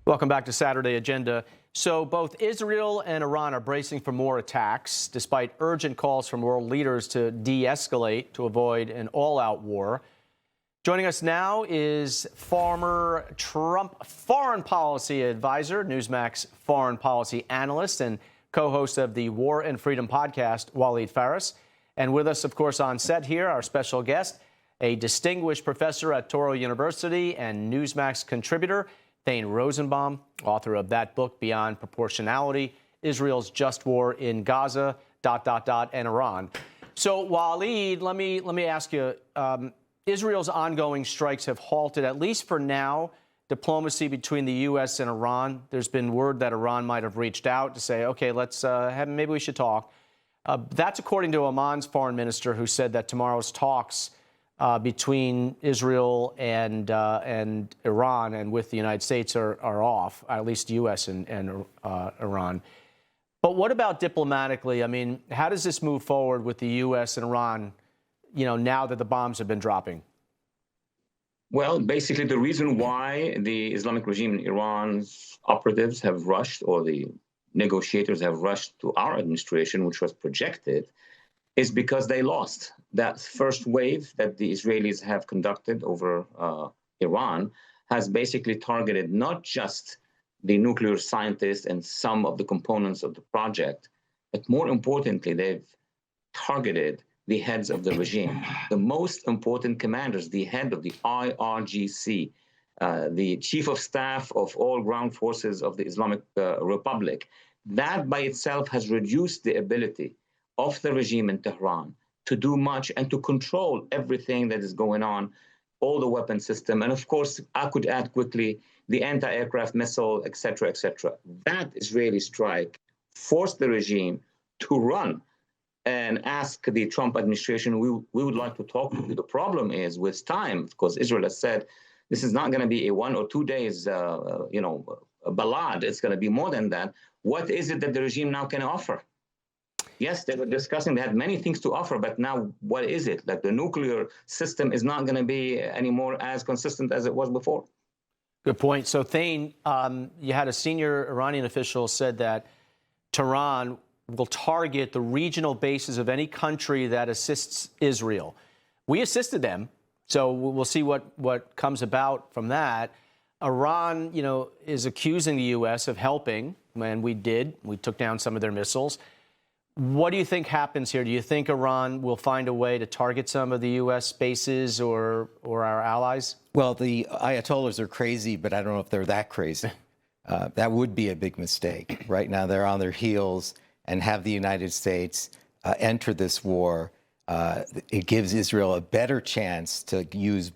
Welcome back to Saturday Agenda. So both Israel and Iran are bracing for more attacks, despite urgent calls from world leaders to de-escalate to avoid an all-out war. Joining us now is former Trump foreign policy advisor, Newsmax foreign policy analyst, and co-host of the War and Freedom podcast, Waleed Faris. And with us, of course, on set here, our special guest, a distinguished professor at Touro University and Newsmax contributor, Thane Rosenbaum, author of that book, Beyond Proportionality, Israel's Just War in Gaza, ... and Iran. So, Waleed, let me ask you, Israel's ongoing strikes have halted, at least for now, diplomacy between the U.S. and Iran. There's been word that Iran might have reached out to say, okay, maybe we should talk. That's according to Oman's foreign minister, who said that tomorrow's talks between Israel and Iran and with the United States are off, at least U.S. and Iran. But what about diplomatically? I mean, how does this move forward with the U.S. and Iran, now that the bombs have been dropping? Well, basically, the reason why the Islamic regime in Iran's operatives have rushed, or the negotiators have rushed to our administration, which was projected, is because they lost. That first wave that the Israelis have conducted over Iran has basically targeted not just the nuclear scientists and some of the components of the project, but more importantly, they've targeted the heads of the regime, the most important commanders, the head of the IRGC, the chief of staff of all ground forces of the Islamic Republic. That by itself has reduced the ability of the regime in Tehran to do much and to control everything that is going on, all the weapon system. And of course, I could add quickly the anti-aircraft missile, et cetera, et cetera. That Israeli strike forced the regime to run and ask the Trump administration, we would like to talk to you. The problem is with time, because Israel has said, this is not going to be a 1 or 2 days, a ballad. It's going to be more than that. What is it that the regime now can offer? Yes, they were discussing, they had many things to offer, but now what is it? That the nuclear system is not going to be anymore as consistent as it was before. Good point. So, Thane, you had a senior Iranian official said that Tehran will target the regional bases of any country that assists Israel. We assisted them, so we'll see what comes about from that. Iran, is accusing the U.S. of helping, and we did. We took down some of their missiles. What do you think happens here? Do you think Iran will find a way to target some of the U.S. bases or our allies? Well, the Ayatollahs are crazy, but I don't know if they're that crazy. That would be a big mistake. Right now, they're on their heels, and have the United States enter this war. It gives Israel a better chance to use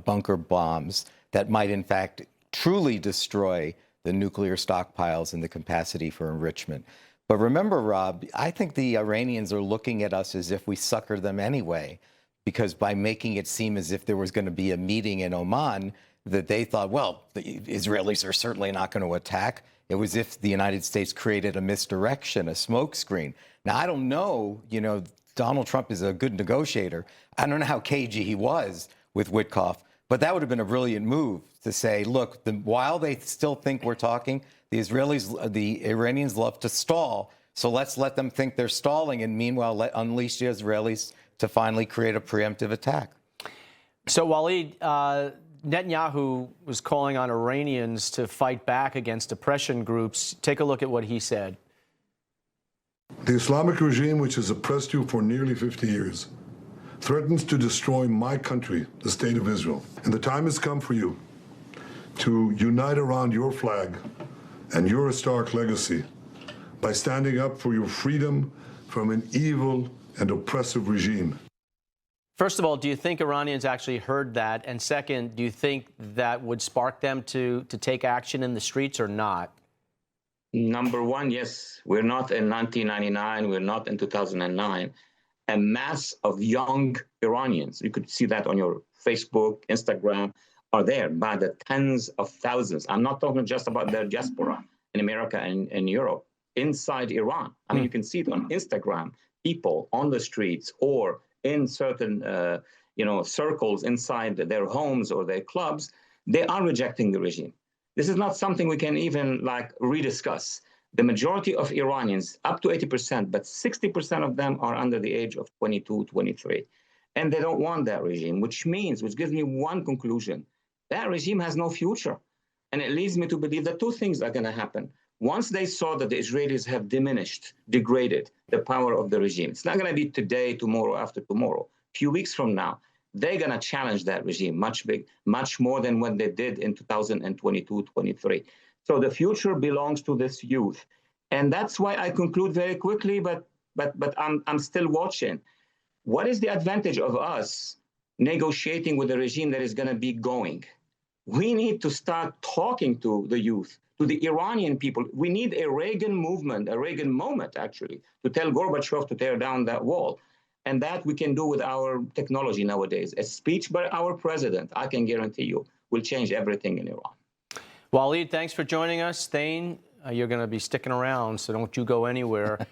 bunker bombs that might, in fact, truly destroy the nuclear stockpiles and the capacity for enrichment. But remember, Rob, I think the Iranians are looking at us as if we sucker them anyway, because by making it seem as if there was going to be a meeting in Oman, that they thought, well, the Israelis are certainly not going to attack. It was if the United States created a misdirection, a smokescreen. Now, I don't know, Donald Trump is a good negotiator. I don't know how cagey he was with Witkoff, but that would have been a brilliant move to say, look, while they still think we're talking, the Iranians love to stall, so let's let them think they're stalling, and meanwhile unleash the Israelis to finally create a preemptive attack. So, Waleed, Netanyahu was calling on Iranians to fight back against oppression groups. Take a look at what he said. The Islamic regime, which has oppressed you for nearly 50 years, threatens to destroy my country, the State of Israel. And the time has come for you to unite around your flag and your historic legacy by standing up for your freedom from an evil and oppressive regime. First of all, do you think Iranians actually heard that? And second, do you think that would spark them to take action in the streets or not? Number one, yes. We're not in 1999. We're not in 2009. A mass of young Iranians, you could see that on your Facebook, Instagram, are there by the tens of thousands. I'm not talking just about their diaspora in America and in Europe, inside Iran. I mean, you can see it on Instagram, people on the streets or in certain, circles inside their homes or their clubs, they are rejecting the regime. This is not something we can even like rediscuss. The majority of Iranians, up to 80%, but 60% of them are under the age of 22, 23. And they don't want that regime, which gives me one conclusion. That regime has no future. And it leads me to believe that two things are going to happen. Once they saw that the Israelis have degraded the power of the regime, it's not going to be today, tomorrow, after tomorrow. A few weeks from now, they're going to challenge that regime much more than what they did in 2022, 23. So the future belongs to this youth. And that's why I conclude very quickly, but I'm still watching. What is the advantage of us negotiating with a regime that is going to be going? We need to start talking to the youth, to the Iranian people. We need a Reagan movement, a Reagan moment, actually, to tell Gorbachev to tear down that wall. And that we can do with our technology nowadays. A speech by our president, I can guarantee you, will change everything in Iran. Waleed, thanks for joining us. Thane, you're going to be sticking around, so don't you go anywhere.